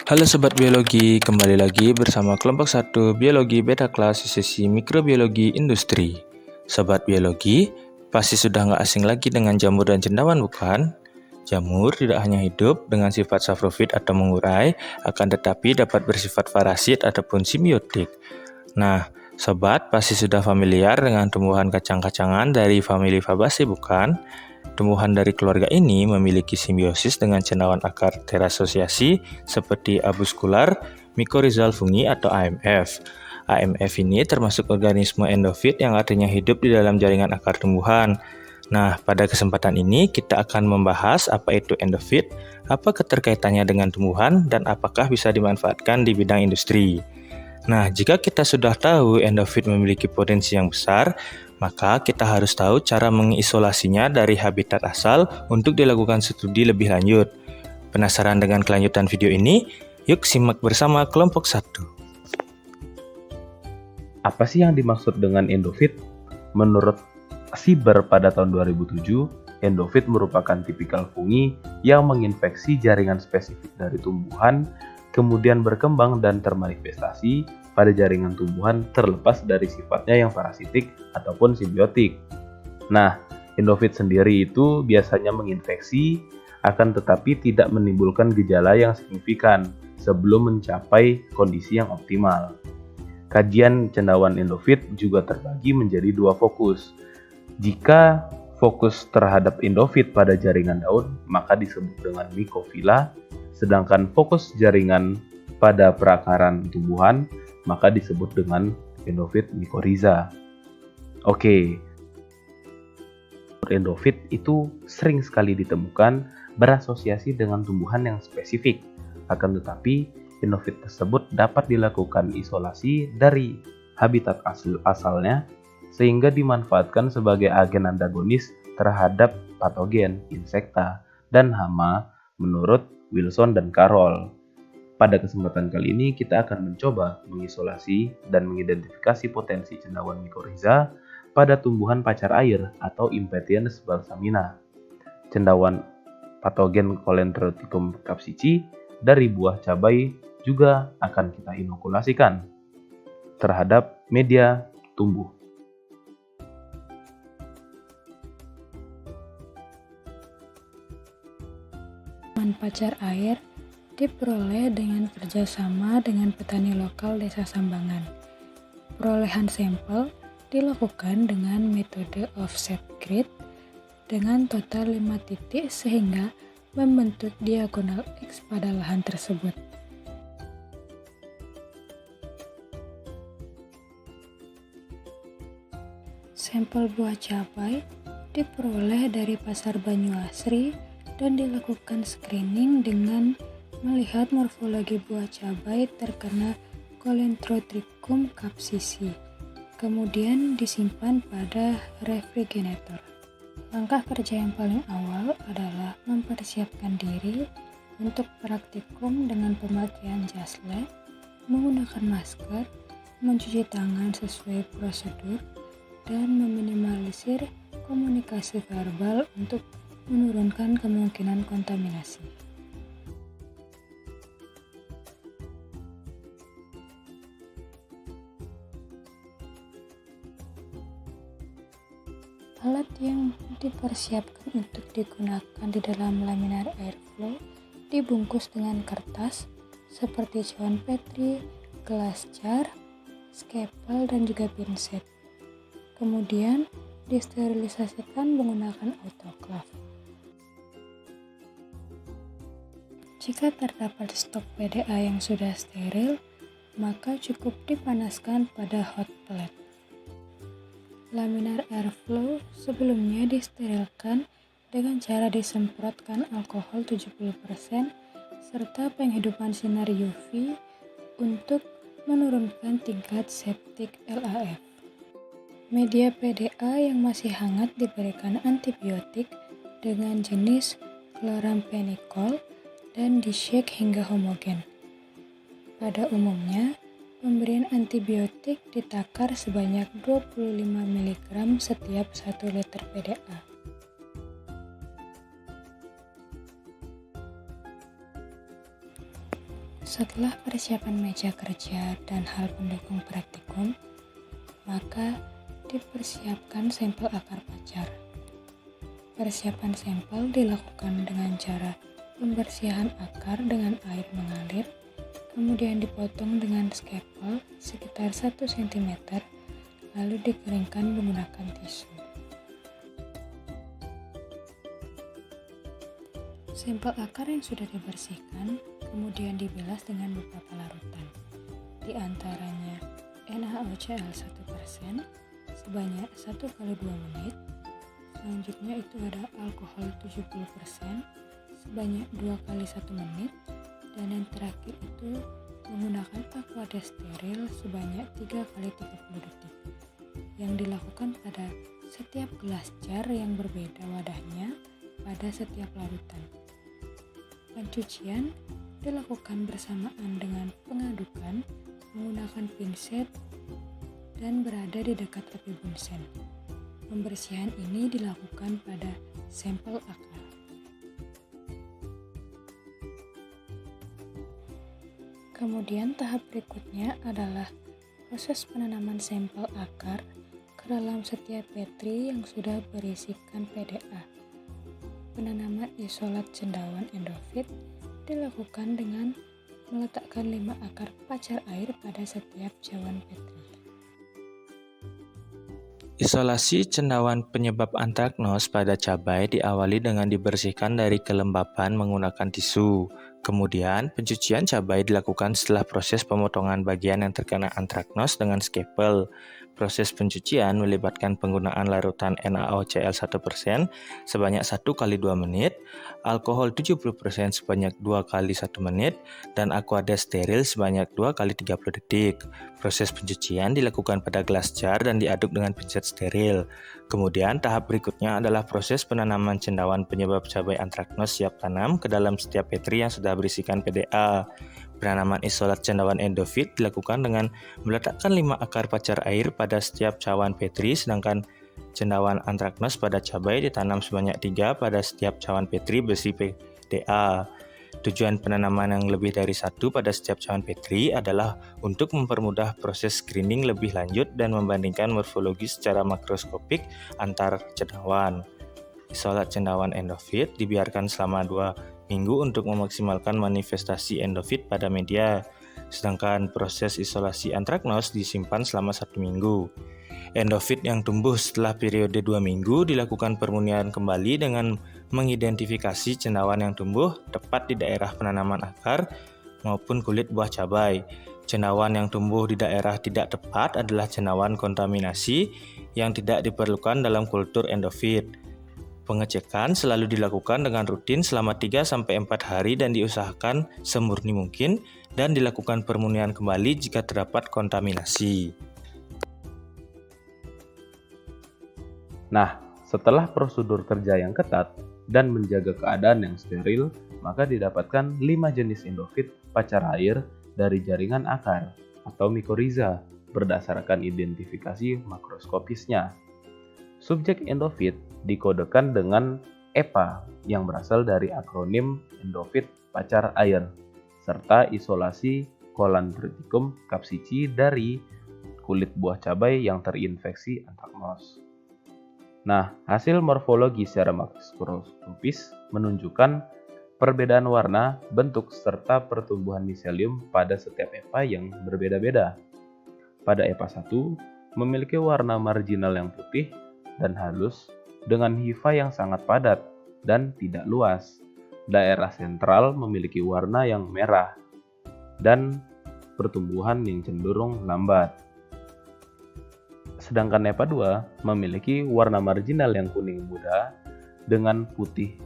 Halo Sobat Biologi, kembali lagi bersama kelompok 1 Biologi Beta Kelas sesi Mikrobiologi Industri. Sobat Biologi, pasti sudah nggak asing lagi dengan jamur dan cendawan bukan? Jamur tidak hanya hidup dengan sifat saprofit atau mengurai, akan tetapi dapat bersifat parasit ataupun simbiotik. Nah, Sobat pasti sudah familiar dengan tumbuhan kacang-kacangan dari famili Fabaceae bukan? Tumbuhan dari keluarga ini memiliki simbiosis dengan cendawan akar terasosiasi seperti Avuscular Mycorrhizal Fungi atau AMF. AMF ini termasuk organisme endofit yang artinya hidup di dalam jaringan akar tumbuhan. Nah, pada kesempatan ini kita akan membahas apa itu endofit, apa keterkaitannya dengan tumbuhan, dan apakah bisa dimanfaatkan di bidang industri. Nah, jika kita sudah tahu endofit memiliki potensi yang besar, maka kita harus tahu cara mengisolasinya dari habitat asal untuk dilakukan studi lebih lanjut. Penasaran dengan kelanjutan video ini? Yuk simak bersama kelompok 1. Apa sih yang dimaksud dengan endofit? Menurut Sieber pada tahun 2007, endofit merupakan tipikal fungi yang menginfeksi jaringan spesifik dari tumbuhan, kemudian berkembang dan termanifestasi pada jaringan tumbuhan terlepas dari sifatnya yang parasitik ataupun simbiotik. Nah, endofit sendiri itu biasanya menginfeksi, akan tetapi tidak menimbulkan gejala yang signifikan sebelum mencapai kondisi yang optimal. Kajian cendawan endofit juga terbagi menjadi dua fokus. Jika fokus terhadap endofit pada jaringan daun, maka disebut dengan mycophylla, sedangkan fokus jaringan pada perakaran tumbuhan, maka disebut dengan endofit mycorrhiza. Oke, endofit itu sering sekali ditemukan berasosiasi dengan tumbuhan yang spesifik. Akan tetapi, endofit tersebut dapat dilakukan isolasi dari habitat asalnya sehingga dimanfaatkan sebagai agen antagonis terhadap patogen, insekta, dan hama menurut Wilson dan Carroll. Pada kesempatan kali ini kita akan mencoba mengisolasi dan mengidentifikasi potensi cendawan mycorrhiza pada tumbuhan pacar air atau Impatiens balsamina. Cendawan patogen Colentroticum capsici dari buah cabai juga akan kita inokulasikan terhadap media tumbuh. Pacar air diperoleh dengan kerjasama dengan petani lokal Desa Sambangan. Perolehan sampel dilakukan dengan metode offset grid dengan total 5 titik sehingga membentuk diagonal X pada lahan tersebut. Sampel buah cabai diperoleh dari pasar Banyuasri dan dilakukan screening dengan melihat morfologi buah cabai terkena Colentrotrichum capsici, kemudian disimpan pada refrigerator. Langkah kerja yang paling awal adalah mempersiapkan diri untuk praktikum dengan pemakaian jas lab, menggunakan masker, mencuci tangan sesuai prosedur, dan meminimalisir komunikasi verbal untuk menurunkan kemungkinan kontaminasi. Alat yang dipersiapkan untuk digunakan di dalam laminar airflow dibungkus dengan kertas seperti cawan petri, gelas jar, scalpel, dan juga pinset. Kemudian disterilisasikan menggunakan autoclave. Jika terdapat stok PDA yang sudah steril, maka cukup dipanaskan pada hot plate. Laminar airflow sebelumnya disterilkan dengan cara disemprotkan alkohol 70% serta penghidupan sinar UV untuk menurunkan tingkat septic LAF. Media PDA yang masih hangat diberikan antibiotik dengan jenis chloramphenicol dan di-shake hingga homogen. Pada umumnya, pemberian antibiotik ditakar sebanyak 25 mg setiap 1 liter PDA. Setelah persiapan meja kerja dan hal pendukung praktikum, maka dipersiapkan sampel akar pacar. Persiapan sampel dilakukan dengan cara pembersihan akar dengan air mengalir, kemudian dipotong dengan skapel sekitar 1 cm, lalu dikeringkan menggunakan tisu. Sampel akar yang sudah dibersihkan kemudian dibilas dengan beberapa larutan, di antaranya NaOCl 1% sebanyak 1x2 menit, selanjutnya itu ada alkohol 70% sebanyak 2x1 menit, dan yang terakhir itu menggunakan aqua steril sebanyak 3x30 detik, yang dilakukan pada setiap gelas jar yang berbeda wadahnya pada setiap larutan. Pencucian dilakukan bersamaan dengan pengadukan menggunakan pinset dan berada di dekat api bunsen. Pembersihan ini dilakukan pada sampel akar. Kemudian tahap berikutnya adalah proses penanaman sampel akar ke dalam setiap petri yang sudah berisikan PDA. Penanaman isolat cendawan endofit dilakukan dengan meletakkan 5 akar pacar air pada setiap cawan petri. Isolasi cendawan penyebab antraknos pada cabai diawali dengan dibersihkan dari kelembapan menggunakan tisu. Kemudian, pencucian cabai dilakukan setelah proses pemotongan bagian yang terkena antraknos dengan skapel. Proses pencucian melibatkan penggunaan larutan NaOCl 1% sebanyak 1x2 menit, alkohol 70% sebanyak 2x1 menit, dan aqua steril sebanyak 2x30 detik. Proses pencucian dilakukan pada gelas jar dan diaduk dengan pinset steril. Kemudian tahap berikutnya adalah proses penanaman cendawan penyebab cabai antraknos siap tanam ke dalam setiap petri yang sudah berisikan PDA. Penanaman isolat cendawan endofit dilakukan dengan meletakkan 5 akar pacar air pada setiap cawan petri, sedangkan cendawan antraknos pada cabai ditanam sebanyak 3 pada setiap cawan petri berisi PDA. Tujuan penanaman yang lebih dari 1 pada setiap cawan petri adalah untuk mempermudah proses screening lebih lanjut dan membandingkan morfologi secara makroskopik antar cendawan. Isolat cendawan endofit dibiarkan selama 2 minggu untuk memaksimalkan manifestasi endofit pada media, sedangkan proses isolasi antraknos disimpan selama 1 minggu. Endofit yang tumbuh setelah periode 2 minggu dilakukan permunian kembali dengan mengidentifikasi cendawan yang tumbuh tepat di daerah penanaman akar maupun kulit buah cabai. Cendawan yang tumbuh di daerah tidak tepat adalah cendawan kontaminasi yang tidak diperlukan dalam kultur endofit. Pengecekan selalu dilakukan dengan rutin selama 3-4 hari dan diusahakan semurni mungkin, dan dilakukan permunian kembali jika terdapat kontaminasi. Nah, setelah prosedur kerja yang ketat dan menjaga keadaan yang steril, maka didapatkan 5 jenis endofit pacar air dari jaringan akar atau mikoriza berdasarkan identifikasi makroskopisnya. Subjek endofit dikodekan dengan EPA yang berasal dari akronim endofit pacar air, serta isolasi Colandriticum capsici dari kulit buah cabai yang terinfeksi antraknos. Nah, hasil morfologi secara makroskopis menunjukkan perbedaan warna, bentuk, serta pertumbuhan miselium pada setiap EPA yang berbeda-beda. Pada EPA 1 memiliki warna marginal yang putih dan halus dengan hifa yang sangat padat dan tidak luas. Daerah sentral memiliki warna yang merah dan pertumbuhan yang cenderung lambat. Sedangkan EPA 2 memiliki warna marginal yang kuning muda dengan putih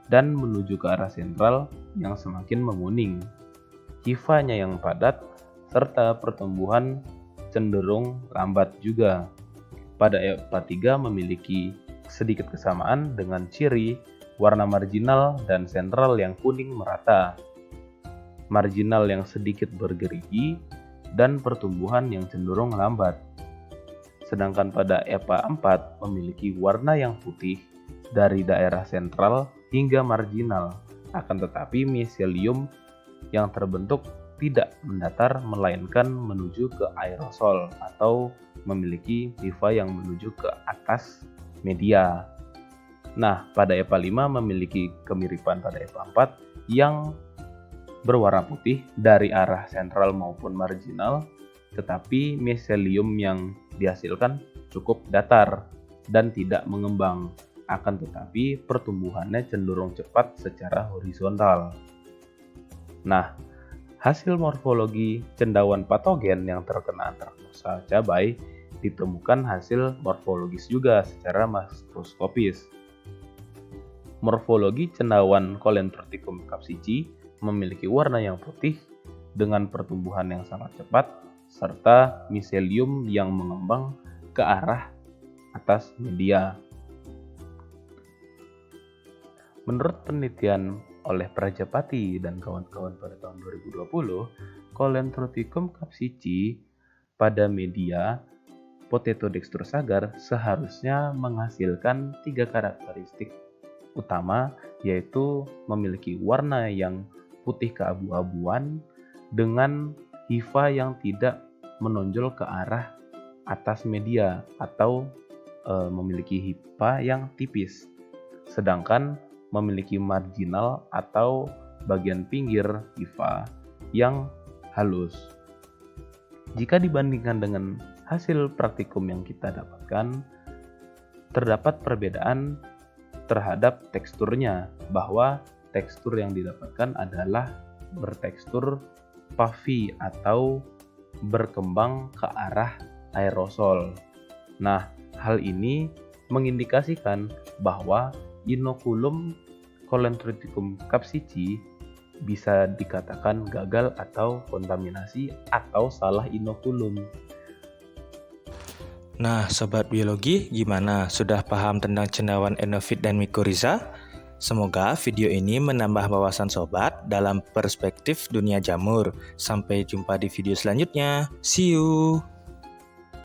dan menuju ke arah sentral yang semakin menguning. Hifanya yang padat serta pertumbuhan cenderung lambat juga. Pada EPA 3 memiliki sedikit kesamaan dengan ciri warna marginal dan sentral yang kuning merata, marginal yang sedikit bergerigi, dan pertumbuhan yang cenderung lambat. Sedangkan pada EPA 4 memiliki warna yang putih dari daerah sentral hingga marginal, akan tetapi miselium yang terbentuk tidak mendatar melainkan menuju ke aerosol atau memiliki hifa yang menuju ke atas media. Nah, pada EPA 5 memiliki kemiripan pada EPA 4 yang berwarna putih dari arah sentral maupun marginal, tetapi miselium yang dihasilkan cukup datar dan tidak mengembang, akan tetapi pertumbuhannya cenderung cepat secara horizontal. Nah, hasil morfologi cendawan patogen yang terkena antraknosa cabai ditemukan hasil morfologis juga secara makroskopis. Morfologi cendawan Colentroticum capsici memiliki warna yang putih dengan pertumbuhan yang sangat cepat serta miselium yang mengembang ke arah atas media. Menurut penelitian oleh Prajapati dan kawan-kawan pada tahun 2020, Colentroticum capsici pada media potato dextrose agar seharusnya menghasilkan 3 karakteristik utama, yaitu memiliki warna yang putih keabu-abuan dengan hifa yang tidak menonjol ke arah atas media atau memiliki hifa yang tipis, sedangkan memiliki marginal atau bagian pinggir hifa yang halus. Jika dibandingkan dengan hasil praktikum yang kita dapatkan, terdapat perbedaan terhadap teksturnya, bahwa tekstur yang didapatkan adalah bertekstur puffy atau berkembang ke arah aerosol. Nah, hal ini mengindikasikan bahwa inokulum Colentroticum capsici bisa dikatakan gagal atau kontaminasi atau salah inokulum. Nah, Sobat Biologi, gimana? Sudah paham tentang cendawan endofit dan mikoriza? Semoga video ini menambah wawasan Sobat dalam perspektif dunia jamur. Sampai jumpa di video selanjutnya. See you!